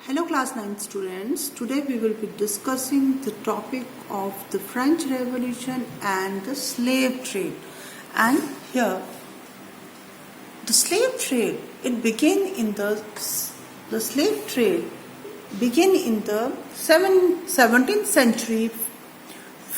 Hello class 9 students. Today we will be discussing the topic of the French Revolution and the slave trade. And here the slave trade the slave trade began in the 17th century.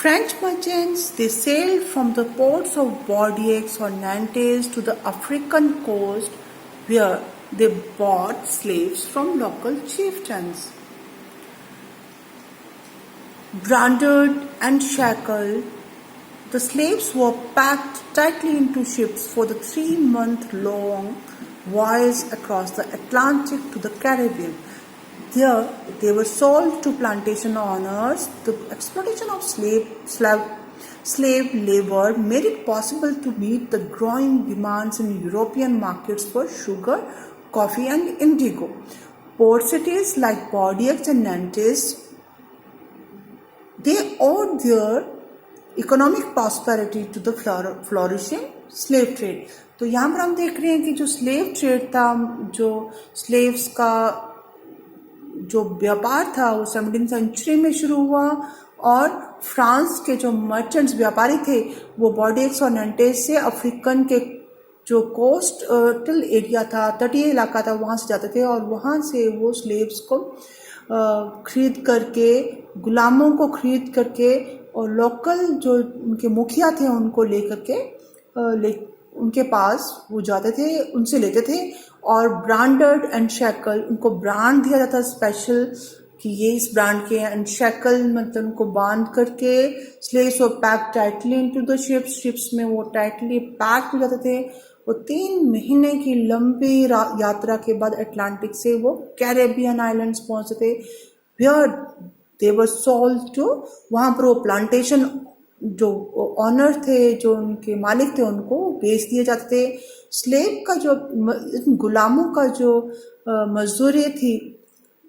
French merchants, they sailed from the ports of Bordeaux or Nantes to the African coast where they bought slaves from local chieftains. Branded and shackled, the slaves were packed tightly into ships for the 3-month-long voyage across the Atlantic to the Caribbean. There, they were sold to plantation owners. The exploitation of slave labor made it possible to meet the growing demands in European markets for sugar, coffee and indigo. Port cities like Bordeaux and Nantes, they owed their economic prosperity to the flourishing slave trade. तो यहाँ पर हम देख रहे हैं कि जो slave trade था, जो स्लेव्स का जो व्यापार था वो 17th सेंचुरी में शुरू हुआ और फ्रांस के जो मर्चेंट्स व्यापारी थे वो बॉर्डेक्स और नैंटेस से अफ्रीकन के जो कोस्टल एरिया था, तटीय इलाका था, वहाँ से जाते थे और वहाँ से वो स्लेव्स को खरीद करके, गुलामों को खरीद करके और लोकल जो उनके मुखिया थे उनको लेकर के उनके पास वो जाते थे, उनसे लेते थे और ब्रांडेड एंड शैकल, उनको ब्रांड दिया जाता स्पेशल कि ये इस ब्रांड के, एंड शैकल मतलब उनको बांध करके स्लेव्स वो pack tightly into the ships में वो टाइटली पैक हो जाते थे। वो 3 महीने की लंबी यात्रा के बाद अटलांटिक से वो कैरेबियन आइलैंड्स पहुंचते थे, where they were sold to, वहाँ पर वो प्लांटेशन जो ऑनर थे, जो उनके मालिक थे, उनको बेच दिए जाते थे। स्लेव का जो गुलामों का जो मजदूरी थी,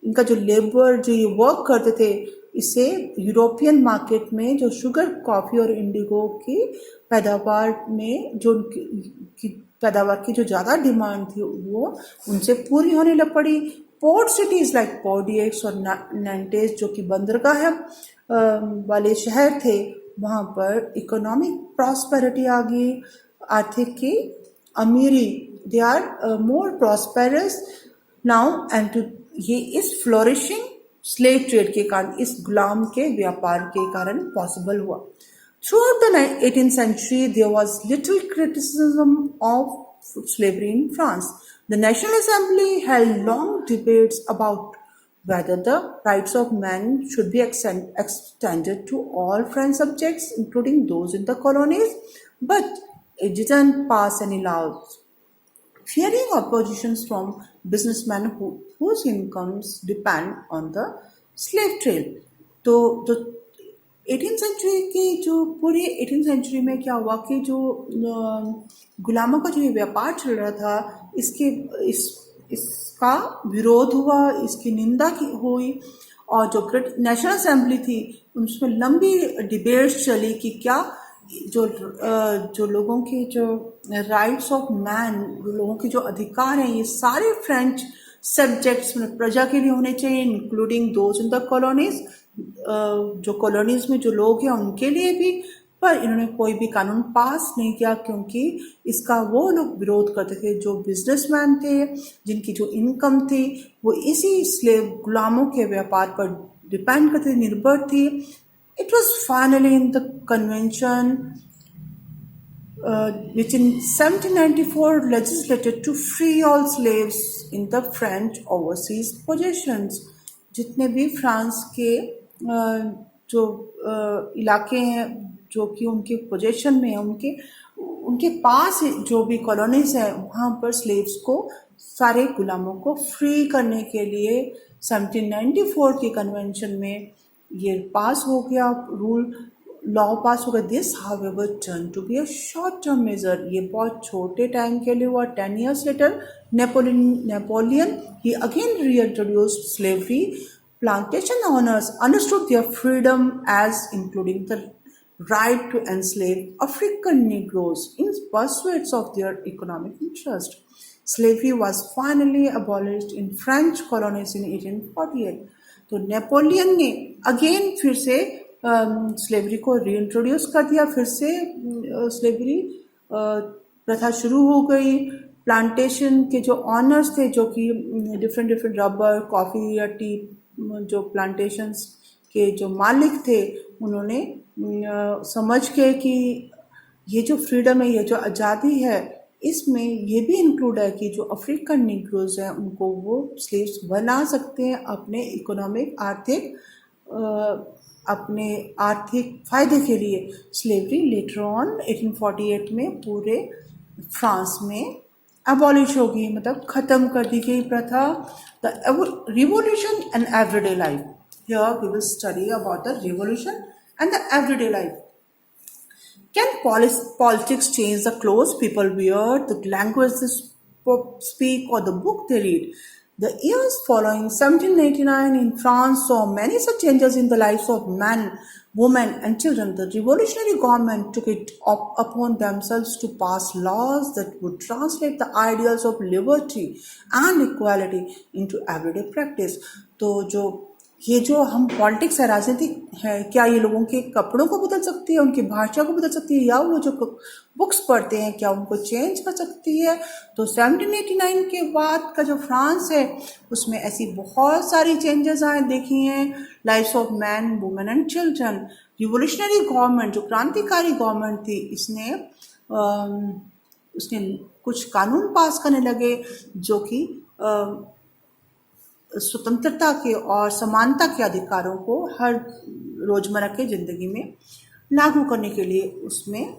इनका जो लेबर जो ये वर्क करते थे, इससे यूरोपियन मार्केट में जो शुगर, कॉफ़ी और इंडिगो की पैदावार में जो की पैदावार की जो ज़्यादा डिमांड थी वो उनसे पूरी होने लग पड़ी। पोर्ट सिटीज़ लाइक बॉर्डियक्स और नैंटेस जो कि बंदरगाह वाले शहर थे, वहाँ पर इकोनॉमिक प्रॉस्पेरिटी आ गई, आर्थिक की अमीरी, they are more prosperous now and to, ये इस फ्लोरिशिंग स्लेव ट्रेड के कारण, इस गुलाम के व्यापार के कारण पॉसिबल हुआ। Throughout the 18th century, there was little criticism of slavery in France. The National Assembly held long debates about whether the rights of men should be extended to all French subjects, including those in the colonies, but it didn't pass any laws. Fearing oppositions from businessmen whose incomes depend on the slave trade. तो 18th century की जो पूरी 18th century में क्या हुआ कि जो गुलामों का जो ये व्यापार चल रहा था, इसका विरोध हुआ, इसकी निंदा हुई और जो नेशनल असेंबली थी उसमें लंबी डिबेट्स चली कि क्या जो लोगों के जो राइट्स ऑफ मैन, लोगों के जो अधिकार हैं, ये सारे फ्रेंच सब्जेक्ट्स में प्रजा के लिए होने चाहिए, including those in the colonies, जो कॉलोनीज में जो लोग हैं उनके लिए भी। पर इन्होंने कोई भी कानून पास नहीं किया क्योंकि इसका वो लोग विरोध करते थे जो बिजनेसमैन थे, जिनकी जो इनकम थी वो इसी स्लेव गुलामों के व्यापार पर डिपेंड करते, निर्भर थी। It was finally in the convention which in 1794 legislated to free all slaves in the French overseas possessions. जितने भी फ्रांस के जो इलाके हैं जो कि उनके पोजेशन में है, उनके पास जो भी कॉलोनीज है, वहाँ पर स्लेव्स को, सारे गुलामों को फ्री करने के लिए 1794 की कन्वेंशन में ये पास हो गया, लॉ पास हो गया। This however turn to be a short term measure, ये बहुत छोटे टाइम के लिए हुआ। 10 years later Napoleon he again reintroduced slavery. Plantation owners understood their freedom as including the right to enslave African Negroes in pursuit of their economic interest. Slavery was finally abolished in French colonies in 1848. तो Napoleon ने again फिर से slavery को reintroduce कर दिया, फिर से slavery प्रथा शुरू हो गई। प्लांटेशन के जो ऑनर्स थे, जो कि डिफरेंट डिफरेंट रबर, कॉफ़ी या टी जो प्लांटेशंस के जो मालिक थे, उन्होंने समझ के कि ये जो फ्रीडम है, ये जो आज़ादी है, इसमें ये भी इंक्लूड है कि जो अफ्रीकन निग्रोज हैं उनको वो स्लेव्स बना सकते हैं अपने इकोनॉमिक अपने आर्थिक फायदे के लिए। स्लेवरी लेटर ऑन 1848 में पूरे फ्रांस में अबॉलिश हो गई, मतलब ख़त्म कर दी गई प्रथा। The revolution and everyday life, here we will study about the revolution and the everyday life. Can politics change the clothes people wear, the language they speak, or the book they read? The years following 1789 in France saw many such changes in the lives of men, women, and children. The revolutionary government took it upon themselves to pass laws that would translate the ideals of liberty and equality into everyday practice. तो ये जो हम politics है, राजनीति है, क्या ये लोगों के कपड़ों को बदल सकती है, उनकी भाषा को बदल सकती है, या वो जो बुक्स पढ़ते हैं क्या उनको चेंज कर सकती है? तो 1789 के बाद का जो फ्रांस है उसमें ऐसी बहुत सारी चेंजेस आए देखी हैं। Lives of man, women and children. Revolutionary government, जो क्रांतिकारी गवर्नमेंट थी, उसने कुछ कानून पास करने लगे जो कि स्वतंत्रता के और समानता के अधिकारों को हर रोजमर्रा के जिंदगी में लागू करने के लिए उसमें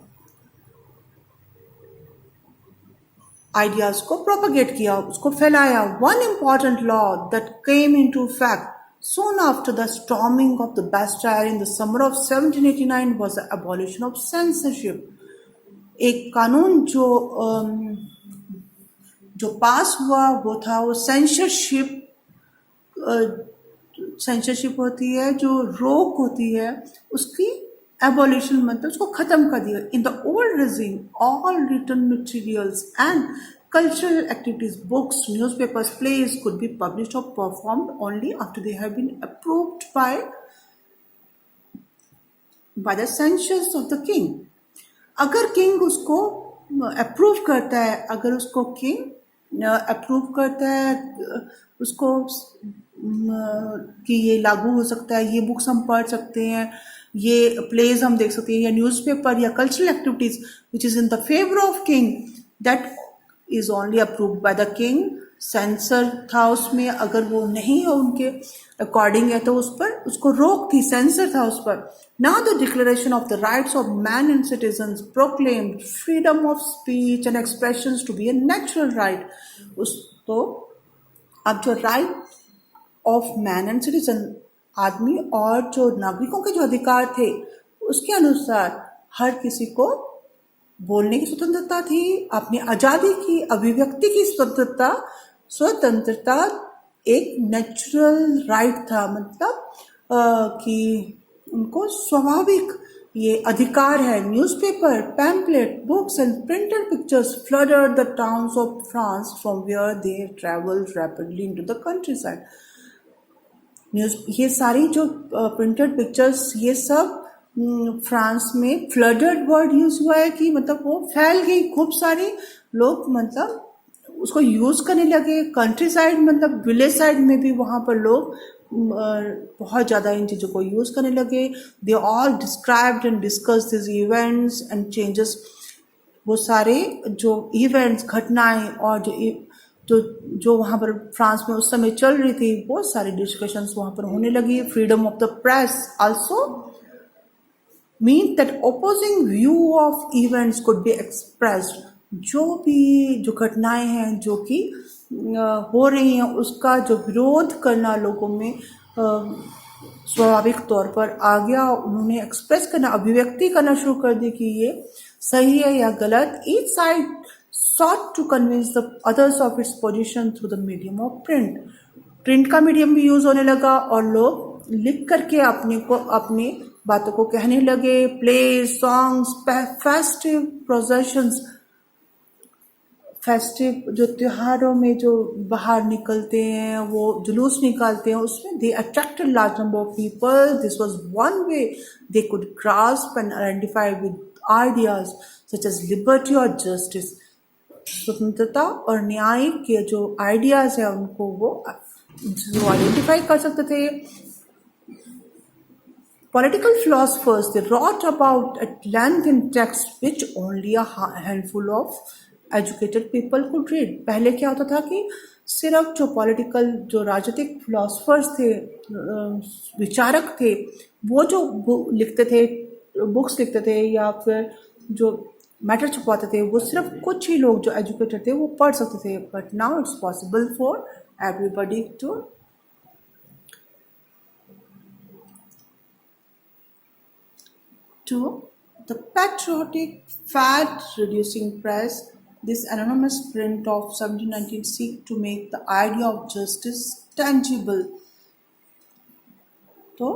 आइडियाज को प्रोपगेट किया, उसको फैलाया। One important law that came into effect soon after the storming of the Bastille in the summer of 1789 was the abolition of censorship. एक कानून जो पास हुआ वो था वो सेंसरशिप होती है, जो रोक होती है, उसकी एबॉलिशन मतलब उसको खत्म कर दिया। In the old regime all written materials and cultural activities, books, newspapers, plays could be published or performed only after they have been approved by the censures of the king. अगर king उसको approve करता है, अगर उसको king approve करता है उसको कि ये लागू हो सकता है, ये बुक्स हम पढ़ सकते हैं, ये प्लेज हम देख सकते हैं, या न्यूज़पेपर या cultural activities which is in the favour of king, that is only approved by the king. Sensor था उसमें, अगर वो नहीं है उनके अकॉर्डिंग है तो उस पर उसको रोक थी, सेंसर था उस पर। Now the declaration of the rights of man and citizens proclaimed freedom of speech and expressions to be a natural right. तो अब जो right of man and citizen, आदमी और जो नागरिकों के जो अधिकार थे, उसके अनुसार हर किसी को बोलने की स्वतंत्रता थी, अपनी आज़ादी की, अभिव्यक्ति की स्वतंत्रता एक नेचुरल राइट था, मतलब कि उनको स्वाभाविक ये अधिकार है। Newspaper, pamphlet, books and printed pictures flooded the towns of France from where they travelled rapidly into the countryside. ये सारी जो प्रिंटेड पिक्चर्स, ये सब फ्रांस में फ्लडेड वर्ड यूज हुआ है कि मतलब वो फैल गई, खूब सारे लोग मतलब उसको यूज करने लगे। कंट्री साइड मतलब विलेज साइड में भी वहाँ पर लोग बहुत ज़्यादा इन चीज़ों को यूज करने लगे। They all described and discuss this events and changes. वो सारे जो इवेंट्स, घटनाएं और जो वहाँ पर फ्रांस में उस समय चल रही थी, बहुत सारी डिस्कशंस वहाँ पर होने लगी। Freedom of the press also mean that opposing view of events could be expressed। जो घटनाएं हैं जो कि हो रही हैं उसका जो विरोध करना लोगों में स्वाभाविक तौर पर आ गया। उन्होंने एक्सप्रेस करना, अभिव्यक्ति करना शुरू कर दी कि ये सही है या गलत। Each side sought to convince the others of its position through the medium of print। Print का मीडियम भी यूज होने लगा और लोग लिख करके अपनी बातों को कहने लगे। Play, songs, festive processions, festive जो त्योहारों में जो बाहर निकलते हैं, वो जुलूस निकालते हैं, उसमें they attracted large number of people. This was one way they could grasp and identify with ideas such as liberty और जस्टिस. स्वतंत्रता और न्याय के जो आइडियाज है उनको वो आइडेंटिफाई कर सकते थे. Political philosophers, they wrote about at length in texts which only a handful of educated people could read. पहले क्या होता था कि सिर्फ जो पॉलिटिकल जो राजनीतिक फिलोसफर्स थे, विचारक थे, वो जो लिखते थे, बुक्स लिखते थे या फिर जो मैटर छुपाते थे, वो सिर्फ कुछ ही लोग जो एजुकेटेड थे वो पढ़ सकते थे. But now it's possible for everybody to the patriotic fat-reducing press. This anonymous print of 1719 seek to make the idea of justice tangible. So,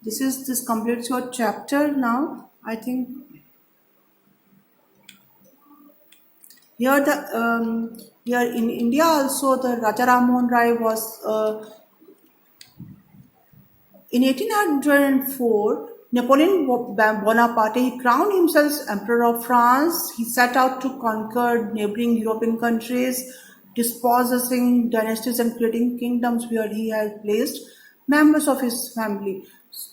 this completes your chapter now. I think here in India also the Raja Ram Mohan Rai was in 1804. Napoleon Bonaparte, he crowned himself Emperor of France. He set out to conquer neighboring European countries, dispossessing dynasties and creating kingdoms where he had placed members of his family.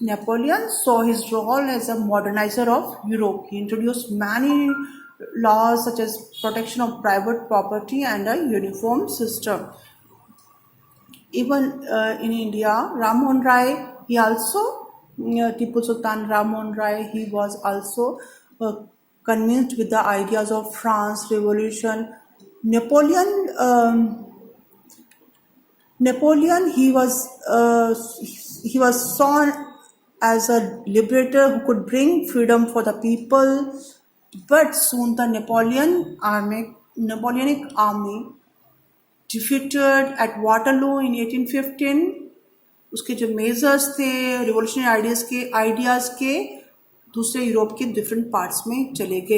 Napoleon saw his role as a modernizer of Europe. He introduced many laws such as protection of private property and a uniform system. Even in India, Ram Mohan Rai, he also, Tipu Sultan Ram Mohan Rai, he was also convinced with the ideas of France Revolution. Napoleon, he was saw as a liberator who could bring freedom for the people. But soon the Napoleonic army defeated at Waterloo in 1815. उसके जो measures थे revolutionary ideas के दूसरे Europe के different parts में चले गए.